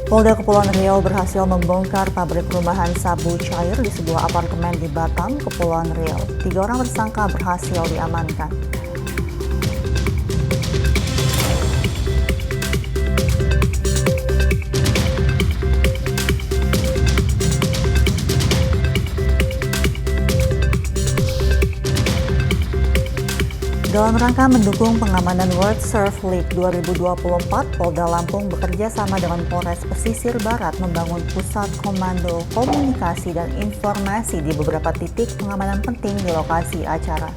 Polda Kepulauan Riau berhasil membongkar pabrik rumahan sabu cair di sebuah apartemen di Batam, Kepulauan Riau. 3 orang tersangka berhasil diamankan. Dalam rangka mendukung pengamanan World Surf League 2024, Polda Lampung bekerja sama dengan Polres Pesisir Barat membangun pusat komando komunikasi dan informasi di beberapa titik pengamanan penting di lokasi acara.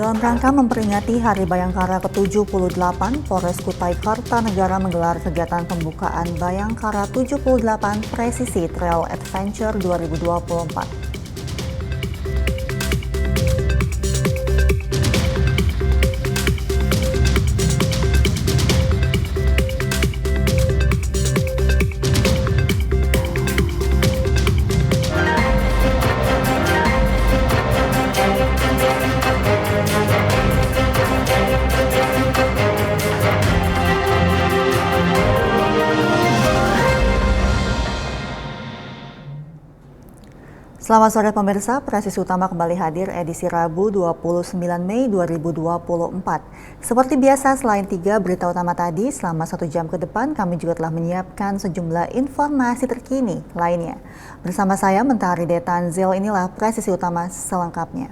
Dalam rangka memperingati Hari Bayangkara ke-78, Polres Kutai Kartanegara menggelar kegiatan pembukaan Bayangkara 78 Presisi Trail Adventure 2024. Selamat sore pemirsa, Presisi Utama kembali hadir edisi Rabu 29 Mei 2024. Seperti biasa, selain 3 berita utama tadi, selama 1 jam ke depan kami juga telah menyiapkan sejumlah informasi terkini lainnya. Bersama saya Mentari Detanzil, inilah Presisi Utama selengkapnya.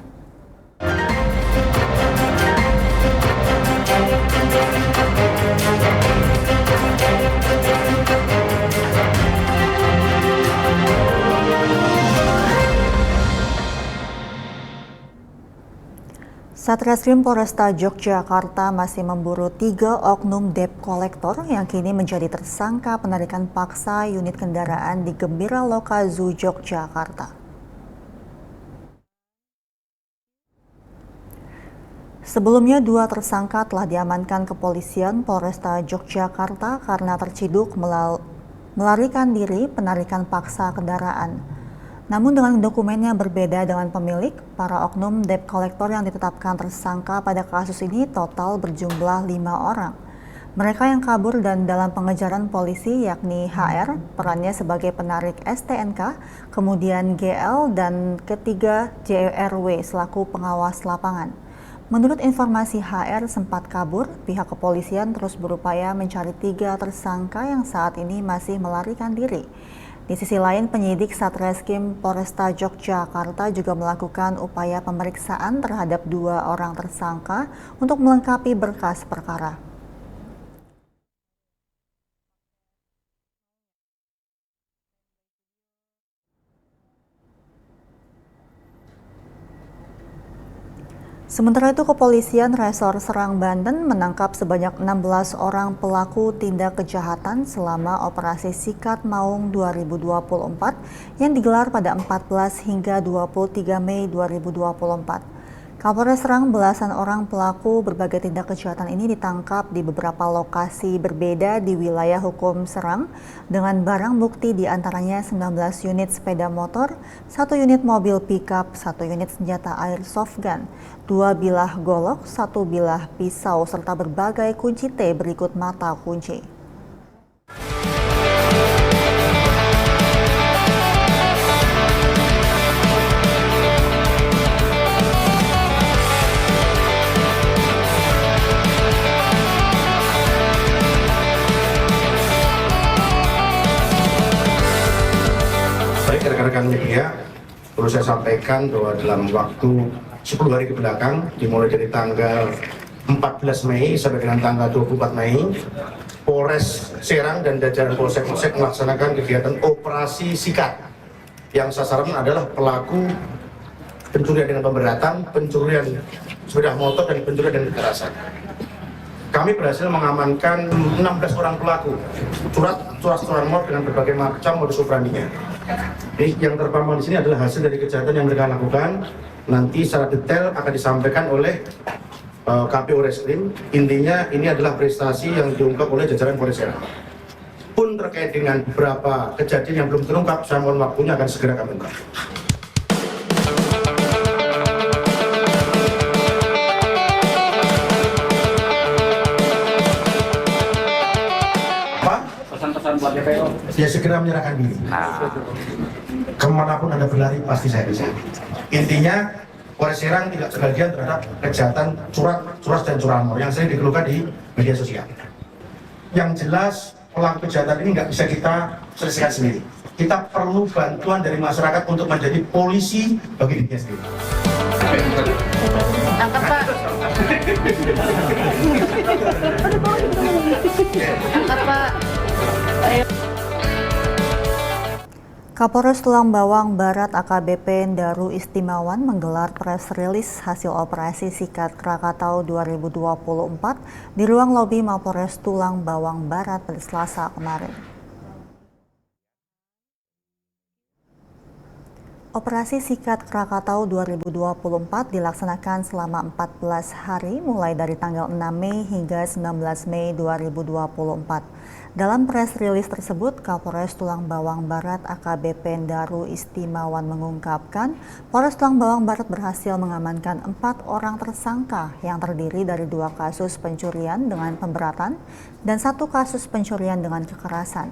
Satreskrim Polresta Yogyakarta masih memburu 3 oknum debt collector yang kini menjadi tersangka penarikan paksa unit kendaraan di Gembira Loka Zoo Yogyakarta. Sebelumnya 2 tersangka telah diamankan kepolisian Polresta Yogyakarta karena terciduk melarikan diri penarikan paksa kendaraan. Namun dengan dokumen yang berbeda dengan pemilik, para oknum debt collector yang ditetapkan tersangka pada kasus ini total berjumlah 5 orang. Mereka yang kabur dan dalam pengejaran polisi yakni HR, perannya sebagai penarik STNK, kemudian GL, dan ketiga JRW selaku pengawas lapangan. Menurut informasi HR sempat kabur, pihak kepolisian terus berupaya mencari 3 tersangka yang saat ini masih melarikan diri. Di sisi lain, penyidik Satreskrim Polresta Yogyakarta juga melakukan upaya pemeriksaan terhadap 2 orang tersangka untuk melengkapi berkas perkara. Sementara itu, Kepolisian Resor Serang, Banten menangkap sebanyak 16 orang pelaku tindak kejahatan selama Operasi Sikat Maung 2024 yang digelar pada 14 hingga 23 Mei 2024. Kapolres Serang, belasan orang pelaku berbagai tindak kejahatan ini ditangkap di beberapa lokasi berbeda di wilayah hukum Serang dengan barang bukti diantaranya 19 unit sepeda motor, 1 unit mobil pickup, 1 unit senjata airsoft gun, 2 bilah golok, 1 bilah pisau, serta berbagai kunci T berikut mata kunci. Baik rekan-rekan media, perlu saya sampaikan bahwa dalam waktu 10 hari ke belakang, dimulai dari tanggal 14 Mei sampai dengan tanggal 24 Mei, Polres Serang dan jajaran Polsek melaksanakan kegiatan operasi sikat yang sasaran adalah pelaku pencurian dengan pemberatan, pencurian sepeda motor, dan pencurian dengan kekerasan. Kami berhasil mengamankan 16 orang pelaku curas-curan mod dengan berbagai macam modus operandinya. Jadi yang terpampang di sini adalah hasil dari kejahatan yang mereka lakukan. Nanti secara detail akan disampaikan oleh KPU Reskrim. Intinya ini adalah prestasi yang diungkap oleh jajaran Polres Serang. Pun Adapun terkait dengan beberapa kejadian yang belum terungkap, saya mohon waktunya akan segera kami ungkap. Pesan-pesan buat DPO. Ya segera menyerahkan diri. Kemanapun Anda berlari pasti saya bisa. Intinya Polres Serang tidak sebagian terhadap kejahatan curas dan curanmor yang sering dikeluhkan di media sosial. Yang jelas pelaku kejahatan ini nggak bisa kita selesaikan sendiri. Kita perlu bantuan dari masyarakat untuk menjadi polisi bagi dirinya sendiri. Angkat Pak. Angkat Pak. Kapolres Tulang Bawang Barat AKBP Daru Istimawan menggelar press release hasil operasi Sikat Krakatau 2024 di ruang lobi Mapolres Tulang Bawang Barat pada Selasa kemarin. Operasi Sikat Krakatau 2024 dilaksanakan selama 14 hari mulai dari tanggal 6 Mei hingga 19 Mei 2024. Dalam press release tersebut, Kapolres Tulang Bawang Barat AKBP Daru Istimawan mengungkapkan, Polres Tulang Bawang Barat berhasil mengamankan 4 orang tersangka yang terdiri dari 2 kasus pencurian dengan pemberatan dan 1 kasus pencurian dengan kekerasan.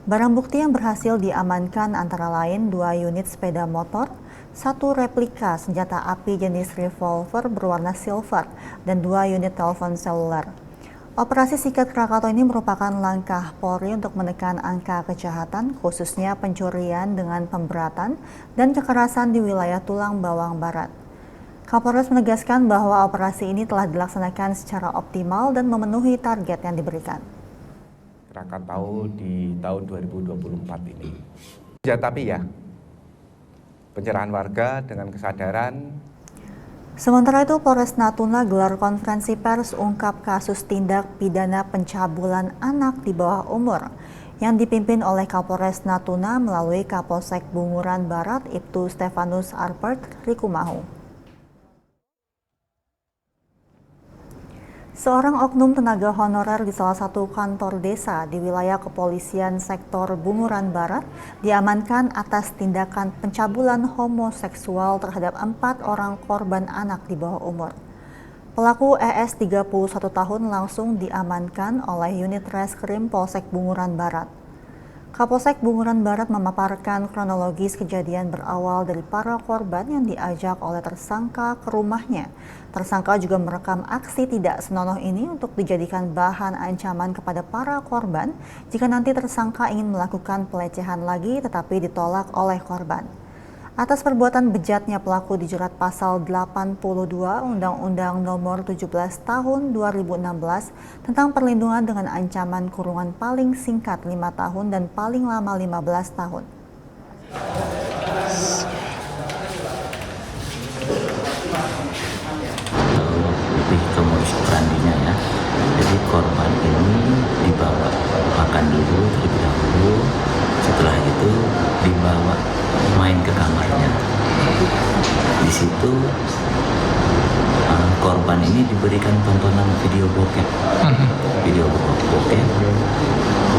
Barang bukti yang berhasil diamankan antara lain 2 unit sepeda motor, 1 replika senjata api jenis revolver berwarna silver, dan 2 unit telepon seluler. Operasi Sikat Krakatau ini merupakan langkah Polri untuk menekan angka kejahatan, khususnya pencurian dengan pemberatan dan kekerasan di wilayah Tulang Bawang Barat. Kapolres menegaskan bahwa operasi ini telah dilaksanakan secara optimal dan memenuhi target yang diberikan. Krakatau di tahun 2024 ini. Ya, tapi ya, pencerahan warga dengan kesadaran. Sementara itu, Polres Natuna gelar konferensi pers ungkap kasus tindak pidana pencabulan anak di bawah umur yang dipimpin oleh Kapolres Natuna melalui Kapolsek Bunguran Barat Ibtu Stefanus Arpert Rikumahu. Seorang oknum tenaga honorer di salah satu kantor desa di wilayah kepolisian sektor Bunguran Barat diamankan atas tindakan pencabulan homoseksual terhadap 4 orang korban anak di bawah umur. Pelaku ES 31 tahun langsung diamankan oleh unit reskrim Polsek Bunguran Barat. Kapolsek Bunguran Barat memaparkan kronologis kejadian berawal dari para korban yang diajak oleh tersangka ke rumahnya. Tersangka juga merekam aksi tidak senonoh ini untuk dijadikan bahan ancaman kepada para korban jika nanti tersangka ingin melakukan pelecehan lagi tetapi ditolak oleh korban. Atas perbuatan bejatnya pelaku dijerat pasal 82 Undang-Undang Nomor 17 Tahun 2016 tentang perlindungan dengan ancaman kurungan paling singkat 5 tahun dan paling lama 15 tahun. Lebih ke modus operandinya ya. Jadi korban ini dibawa makan dulu terlebih dahulu, setelah itu dibawa main ke kamarnya. Di situ korban ini diberikan tontonan video bokep,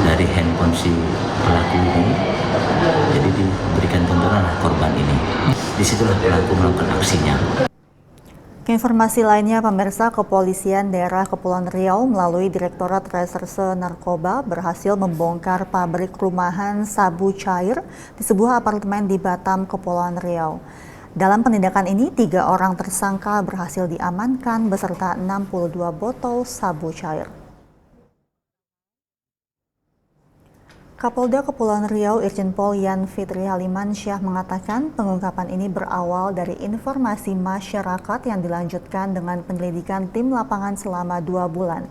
dari handphone si pelaku ini. Jadi diberikan tontonan korban ini. Disitulah pelaku melakukan aksinya. Informasi lainnya, pemirsa, Kepolisian Daerah Kepulauan Riau melalui Direktorat Reserse Narkoba berhasil membongkar pabrik rumahan sabu cair di sebuah apartemen di Batam, Kepulauan Riau. Dalam penindakan ini, 3 orang tersangka berhasil diamankan beserta 62 botol sabu cair. Kapolda Kepulauan Riau Irjen Pol Yan Fitri Halimansyah mengatakan pengungkapan ini berawal dari informasi masyarakat yang dilanjutkan dengan penyelidikan tim lapangan selama 2 bulan.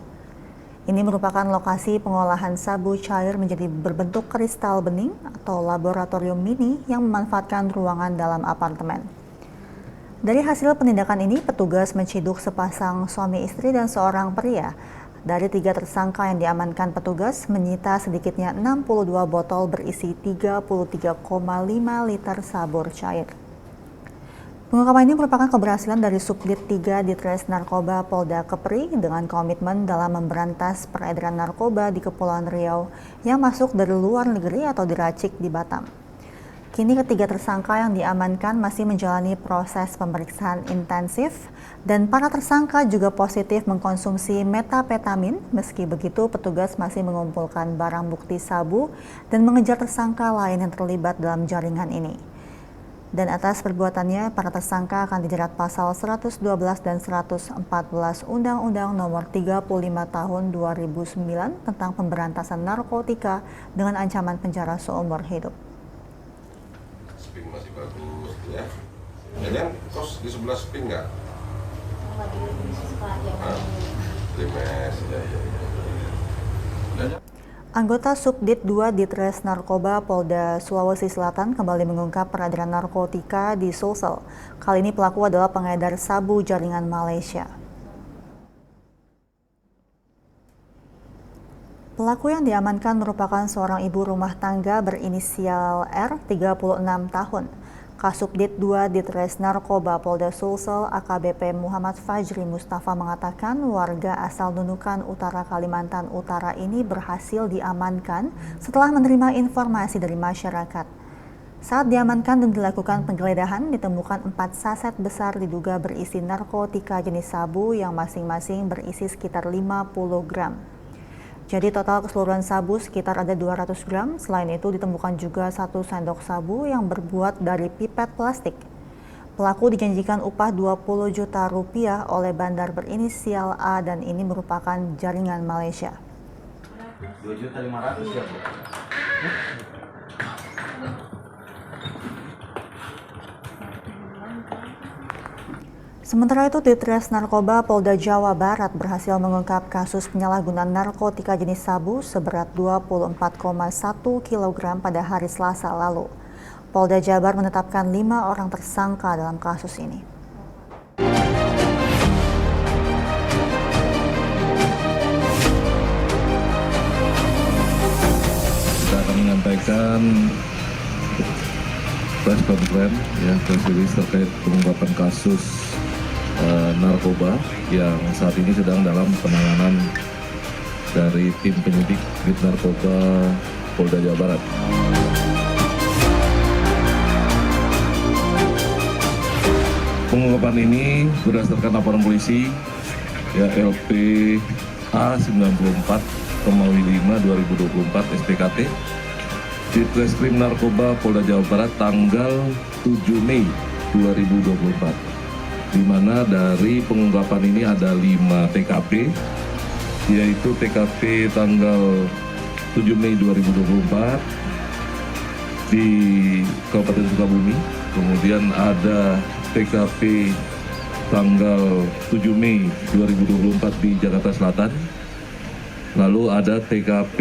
Ini merupakan lokasi pengolahan sabu cair menjadi berbentuk kristal bening atau laboratorium mini yang memanfaatkan ruangan dalam apartemen. Dari hasil penindakan ini, petugas menciduk sepasang suami istri dan seorang pria. Dari 3 tersangka yang diamankan petugas, menyita sedikitnya 62 botol berisi 33,5 liter sabur cair. Pengungkapan ini merupakan keberhasilan dari Subdit 3 Ditres Narkoba Polda Kepri dengan komitmen dalam memberantas peredaran narkoba di Kepulauan Riau yang masuk dari luar negeri atau diracik di Batam. Kini ketiga tersangka yang diamankan masih menjalani proses pemeriksaan intensif dan para tersangka juga positif mengkonsumsi metapetamin. Meski begitu, petugas masih mengumpulkan barang bukti sabu dan mengejar tersangka lain yang terlibat dalam jaringan ini. Dan atas perbuatannya, para tersangka akan dijerat pasal 112 dan 114 Undang-Undang Nomor 35 Tahun 2009 tentang pemberantasan narkotika dengan ancaman penjara seumur hidup. Spring masih bagus ya. Jangan kos di sebelah spring nggak? Limes, ya. Anggota Subdit 2 Ditres Narkoba Polda Sulawesi Selatan kembali mengungkap peredaran narkotika di Sulsel. Kali ini pelaku adalah pengedar sabu jaringan Malaysia. Pelaku yang diamankan merupakan seorang ibu rumah tangga berinisial R, 36 tahun. Kasubdit 2 Ditres Narkoba Polda Sulsel AKBP Muhammad Fajri Mustafa mengatakan warga asal Nunukan Utara Kalimantan Utara ini berhasil diamankan setelah menerima informasi dari masyarakat. Saat diamankan dan dilakukan penggeledahan, ditemukan 4 saset besar diduga berisi narkotika jenis sabu yang masing-masing berisi sekitar 50 gram. Jadi total keseluruhan sabu sekitar ada 200 gram. Selain itu ditemukan juga 1 sendok sabu yang berbuat dari pipet plastik. Pelaku dijanjikan upah 20 juta rupiah oleh bandar berinisial A dan ini merupakan jaringan Malaysia. 2.500.000 ya, Bu? Sementara itu, Ditres Narkoba Polda Jawa Barat berhasil mengungkap kasus penyalahgunaan narkotika jenis sabu seberat 24,1 kg pada hari Selasa lalu. Polda Jabar menetapkan 5 orang tersangka dalam kasus ini. Kita akan menyampaikan press conference, press release terkait pengungkapan kasus narkoba yang saat ini sedang dalam penanganan dari tim penyidik Bid Narkoba Polda Jawa Barat. Pengungkapan ini berdasarkan laporan polisi LPA 94,5/2024 SPKT di Treskrim Narkoba Polda Jawa Barat tanggal 7 Mei 2024. Di mana dari pengungkapan ini ada 5 TKP, yaitu TKP tanggal 7 Mei 2024 di Kabupaten Sukabumi, kemudian ada TKP tanggal 7 Mei 2024 di Jakarta Selatan, lalu ada TKP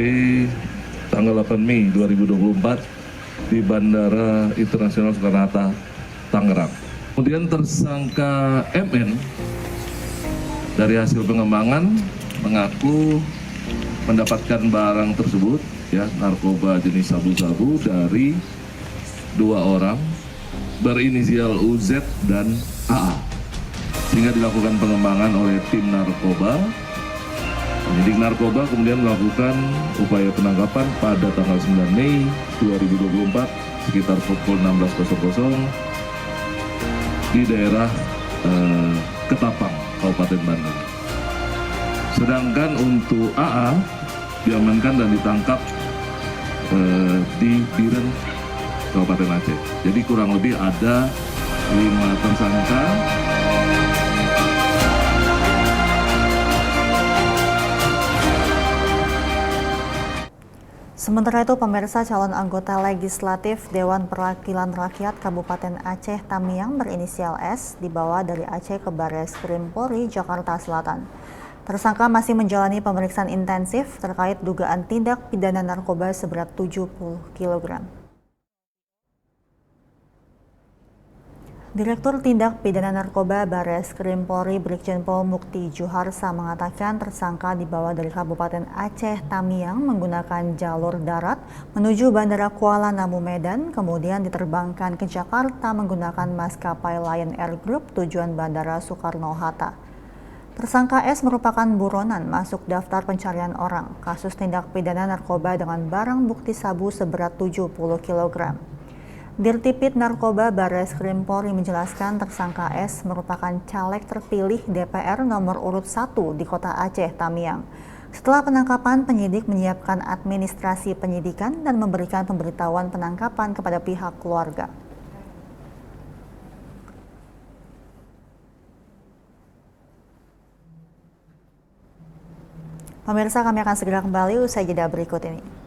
tanggal 8 Mei 2024 di Bandara Internasional Soekarno-Hatta, Tangerang. Kemudian tersangka MN dari hasil pengembangan mengaku mendapatkan barang tersebut, narkoba jenis sabu-sabu dari 2 orang berinisial UZ dan AA, sehingga dilakukan pengembangan oleh tim narkoba. Penyidik narkoba kemudian melakukan upaya penangkapan pada tanggal 9 Mei 2024 sekitar pukul 16.00 di daerah Ketapang, Kabupaten Bandung. Sedangkan untuk AA diamankan dan ditangkap di Biren, Kabupaten Aceh. Jadi kurang lebih ada 5 tersangka. Sementara itu, pemirsa, calon anggota legislatif Dewan Perwakilan Rakyat Kabupaten Aceh Tamiang berinisial S dibawa dari Aceh ke Barreskrim Polri Jakarta Selatan. Tersangka masih menjalani pemeriksaan intensif terkait dugaan tindak pidana narkoba seberat 70 kg. Direktur Tindak Pidana Narkoba Bareskrim Polri Brigjen Pol Mukti Juharsa mengatakan tersangka dibawa dari Kabupaten Aceh Tamiang menggunakan jalur darat menuju Bandara Kuala Namu Medan, kemudian diterbangkan ke Jakarta menggunakan maskapai Lion Air Group tujuan Bandara Soekarno-Hatta. Tersangka S merupakan buronan masuk daftar pencarian orang kasus tindak pidana narkoba dengan barang bukti sabu seberat 70 kg. Dirtipid Narkoba Bareskrim Polri menjelaskan tersangka S merupakan caleg terpilih DPR nomor urut 1 di Kota Aceh Tamiang. Setelah penangkapan, penyidik menyiapkan administrasi penyidikan dan memberikan pemberitahuan penangkapan kepada pihak keluarga. Pemirsa, kami akan segera kembali usai jeda berikut ini.